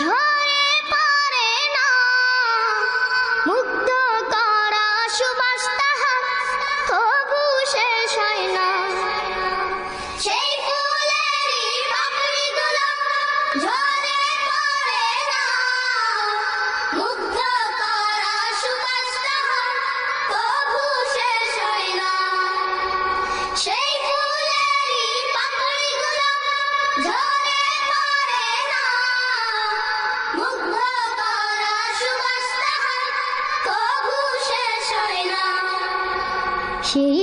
ঝরে পড়ে না, মুগ্ধ করা সুবাস তাহার তবু শেষ হয় না। সেই ফুলেরই পাপড়িগুলো ঝরে পড়ে না, মুগ্ধ করা সুবাস তাহার তবু শেষ হয় না। সেই ফুলেরই পাপড়িগুলো ঝরে পড়ে না, মুগ্ধ করা সুবাস তাহার তবু শেষ হয় না। সেই